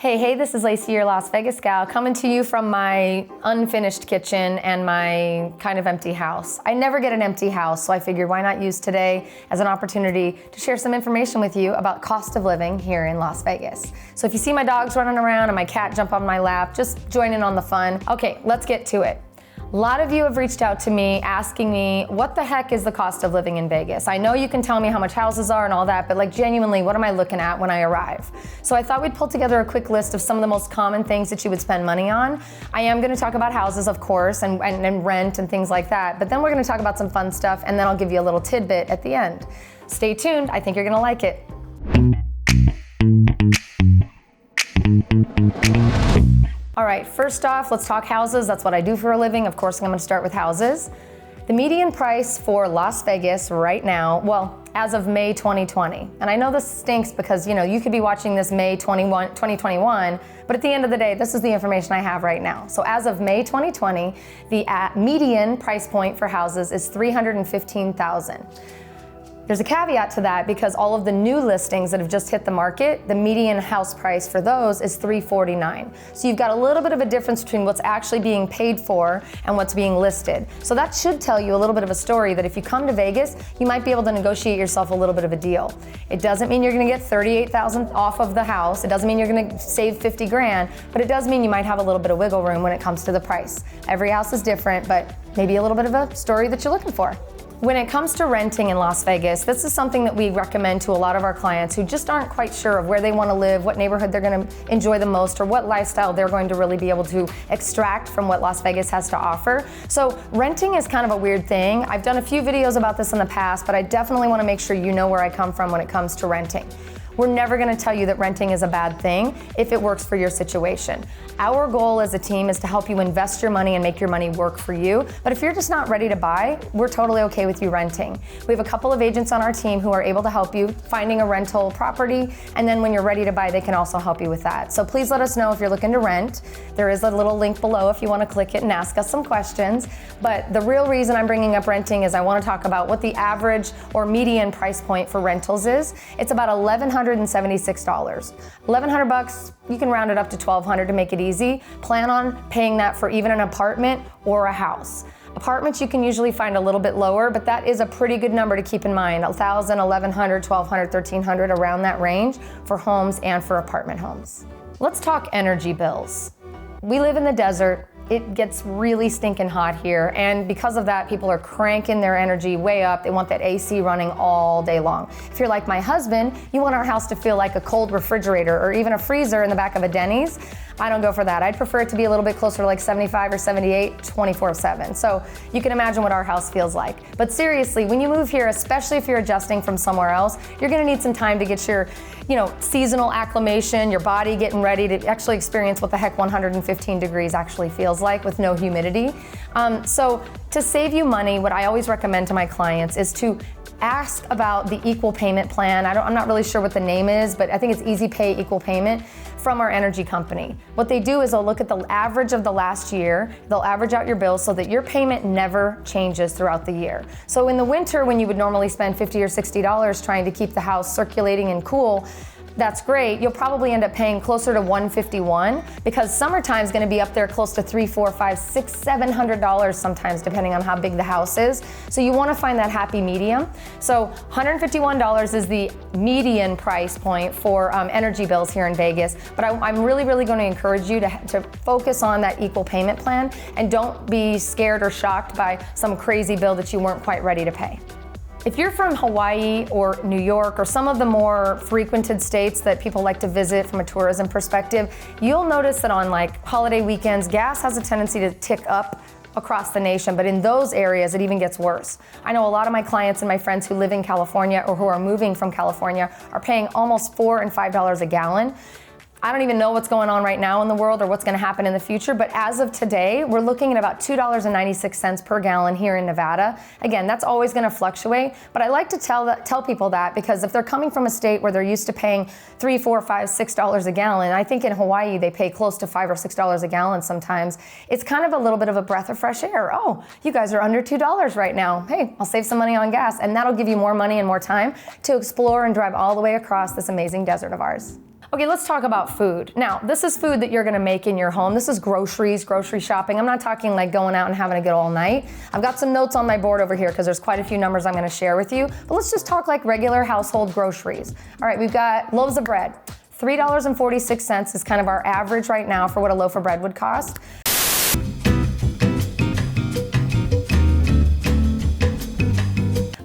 Hey, this is Lacey, your Las Vegas gal, coming to you from my unfinished kitchen and my kind of empty house. I never get an empty house, so I figured why not use today as an opportunity to share some information with you about cost of living here in Las Vegas. So if you see my dogs running around and my cat jump on my lap, just join in on the fun. Okay, let's get to it. A lot of you have reached out to me asking me, what the heck is the cost of living in Vegas? I know you can tell me how much houses are and all that, but like genuinely, what am I looking at when I arrive? So I thought we'd pull together a quick list of some of the most common things that you would spend money on. I am gonna talk about houses, of course, and rent and things like that, but then we're gonna talk about some fun stuff, and then I'll give you a little tidbit at the end. Stay tuned, I think you're gonna like it. All right, first off, let's talk houses. That's what I do for a living. Of course, I'm gonna start with houses. The median price for Las Vegas right now, well, as of May 2020, and I know this stinks because you could be watching this May 2021, but at the end of the day, this is the information I have right now. So as of May 2020, the median price point for houses is $315,000. There's a caveat to that because all of the new listings that have just hit the market, the median house price for those is $349,000. So you've got a little bit of a difference between what's actually being paid for and what's being listed. So that should tell you a little bit of a story that if you come to Vegas, you might be able to negotiate yourself a little bit of a deal. It doesn't mean you're gonna get $38,000 off of the house. It doesn't mean you're gonna save 50 grand, but it does mean you might have a little bit of wiggle room when it comes to the price. Every house is different, but maybe a little bit of a story that you're looking for. When it comes to renting in Las Vegas, this is something that we recommend to a lot of our clients who just aren't quite sure of where they want to live, what neighborhood they're going to enjoy the most, or what lifestyle they're going to really be able to extract from what Las Vegas has to offer. So renting is kind of a weird thing. I've done a few videos about this in the past, but I definitely want to make sure you know where I come from when it comes to renting. We're never going to tell you that renting is a bad thing if it works for your situation. Our goal as a team is to help you invest your money and make your money work for you. But if you're just not ready to buy, we're totally okay with you renting. We have a couple of agents on our team who are able to help you finding a rental property, and then when you're ready to buy, they can also help you with that. So please let us know if you're looking to rent. There is a little link below if you want to click it and ask us some questions. But the real reason I'm bringing up renting is I want to talk about what the average or median price point for rentals is. It's about $1,176. $1,100, you can round it up to $1,200 to make it easy. Plan on paying that for even an apartment or a house. Apartments you can usually find a little bit lower, but that is a pretty good number to keep in mind. $1,000, $1,100, $1,200, $1,300, around that range for homes and for apartment homes. Let's talk energy bills. We live in the desert. It gets really stinking hot here, and because of that, people are cranking their energy way up. They want that AC running all day long. If you're like my husband, you want our house to feel like a cold refrigerator or even a freezer in the back of a Denny's. I don't go for that. I'd prefer it to be a little bit closer to like 75 or 78, 24/7. So you can imagine what our house feels like. But seriously, when you move here, especially if you're adjusting from somewhere else, you're gonna need some time to get your seasonal acclimation, your body getting ready to actually experience what the heck 115 degrees actually feels like with no humidity. So to save you money, what I always recommend to my clients is to ask about the equal payment plan. I'm not really sure what the name is, but I think it's Easy Pay Equal Payment from our energy company. What they do is they'll look at the average of the last year, they'll average out your bills so that your payment never changes throughout the year. So in the winter, when you would normally spend $50 or $60 trying to keep the house circulating and cool, that's great. You'll probably end up paying closer to $151 because summertime is going to be up there close to $300, $400, $500, $600, $700 sometimes, depending on how big the house is. So you want to find that happy medium. So $151 is the median price point for energy bills here in Vegas. But I'm really going to encourage you to focus on that equal payment plan and don't be scared or shocked by some crazy bill that you weren't quite ready to pay. If you're from Hawaii or New York or some of the more frequented states that people like to visit from a tourism perspective, you'll notice that on like holiday weekends, gas has a tendency to tick up across the nation, but in those areas it even gets worse. I know a lot of my clients and my friends who live in California or who are moving from California are paying almost $4 and $5 a gallon. I don't even know what's going on right now in the world or what's going to happen in the future, but as of today, we're looking at about $2.96 per gallon here in Nevada. Again, that's always going to fluctuate, but I like to tell people that because if they're coming from a state where they're used to paying $3, $4, $5, $6 a gallon, I think in Hawaii they pay close to $5 or $6 a gallon sometimes. It's kind of a little bit of a breath of fresh air. Oh, you guys are under $2 right now. Hey, I'll save some money on gas, and that'll give you more money and more time to explore and drive all the way across this amazing desert of ours. Okay, let's talk about food. Now, this is food that you're gonna make in your home. This is groceries, grocery shopping. I'm not talking like going out and having a good all night. I've got some notes on my board over here because there's quite a few numbers I'm gonna share with you, but let's just talk like regular household groceries. All right, we've got loaves of bread. $3.46 is kind of our average right now for what a loaf of bread would cost.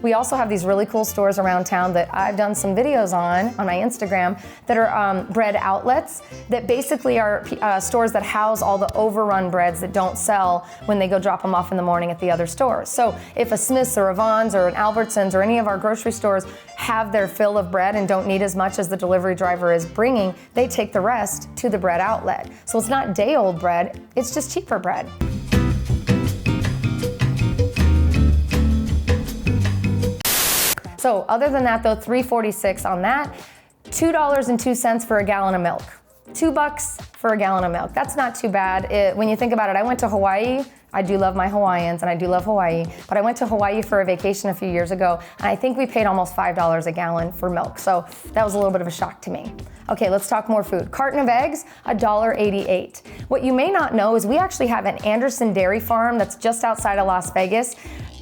We also have these really cool stores around town that I've done some videos on my Instagram that are bread outlets that basically are stores that house all the overrun breads that don't sell when they go drop them off in the morning at the other stores. So if a Smith's or a Vaughn's or an Albertsons or any of our grocery stores have their fill of bread and don't need as much as the delivery driver is bringing, they take the rest to the bread outlet. So it's not day-old bread, it's just cheaper bread. So other than that though, $3.46 on that, $2.02 for a gallon of milk. $2 for a gallon of milk. That's not too bad. When you think about it, I went to Hawaii. I do love my Hawaiians and I do love Hawaii, but I went to Hawaii for a vacation a few years ago and I think we paid almost $5 a gallon for milk. So that was a little bit of a shock to me. Okay, let's talk more food. Carton of eggs, $1.88. What you may not know is we actually have an Anderson dairy farm that's just outside of Las Vegas.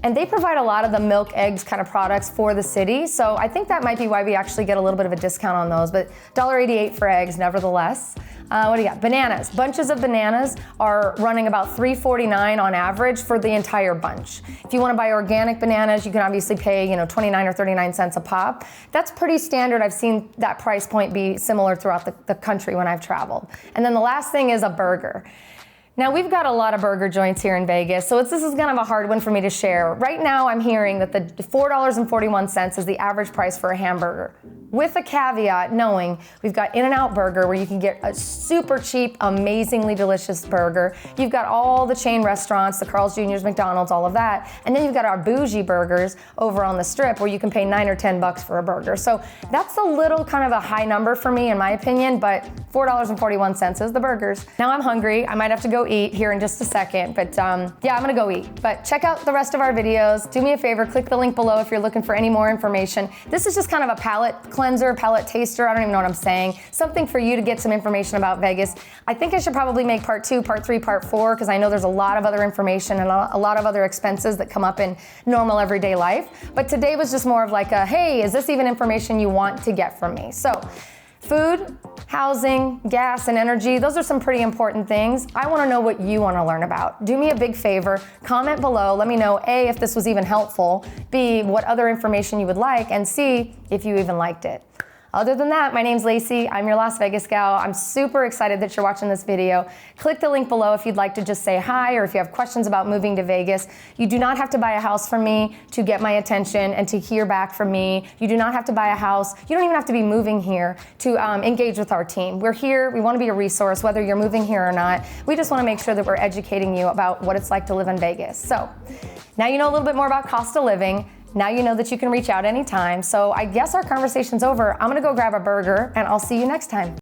And they provide a lot of the milk, eggs kind of products for the city. So I think that might be why we actually get a little bit of a discount on those, but $1.88 for eggs nevertheless. What do you got? Bananas. Bunches of bananas are running about $3.49 on average for the entire bunch. If you want to buy organic bananas, you can obviously pay, 29 or 39 cents a pop. That's pretty standard. I've seen that price point be similar throughout the country when I've traveled. And then the last thing is a burger. Now we've got a lot of burger joints here in Vegas, so this is kind of a hard one for me to share. Right now I'm hearing that the $4.41 is the average price for a hamburger. With a caveat knowing we've got In-N-Out Burger where you can get a super cheap, amazingly delicious burger. You've got all the chain restaurants, the Carl's Jr.'s, McDonald's, all of that. And then you've got our bougie burgers over on the strip where you can pay $9 or $10 for a burger. So that's a little kind of a high number for me in my opinion, but $4.41 is the burgers. Now I'm hungry. I might have to go eat here in just a second, but yeah, I'm gonna go eat. But check out the rest of our videos. Do me a favor, click the link below if you're looking for any more information. This is just kind of a palate cleanser, palate taster, I don't even know what I'm saying. Something for you to get some information about Vegas. I think I should probably make part 2, part 3, part 4, because I know there's a lot of other information and a lot of other expenses that come up in normal everyday life. But today was just more of like a, hey, is this even information you want to get from me? So, food, housing, gas, and energy, those are some pretty important things. I wanna know what you wanna learn about. Do me a big favor, comment below, let me know A, if this was even helpful, B, what other information you would like, and C, if you even liked it. Other than that, my name's Lacey. I'm your Las Vegas gal. I'm super excited that you're watching this video. Click the link below if you'd like to just say hi or if you have questions about moving to Vegas. You do not have to buy a house from me to get my attention and to hear back from me. You do not have to buy a house. You don't even have to be moving here to engage with our team. We're here. We want to be a resource, whether you're moving here or not. We just want to make sure that we're educating you about what it's like to live in Vegas. So now you know a little bit more about cost of living. Now you know that you can reach out anytime. So I guess our conversation's over. I'm gonna go grab a burger and I'll see you next time.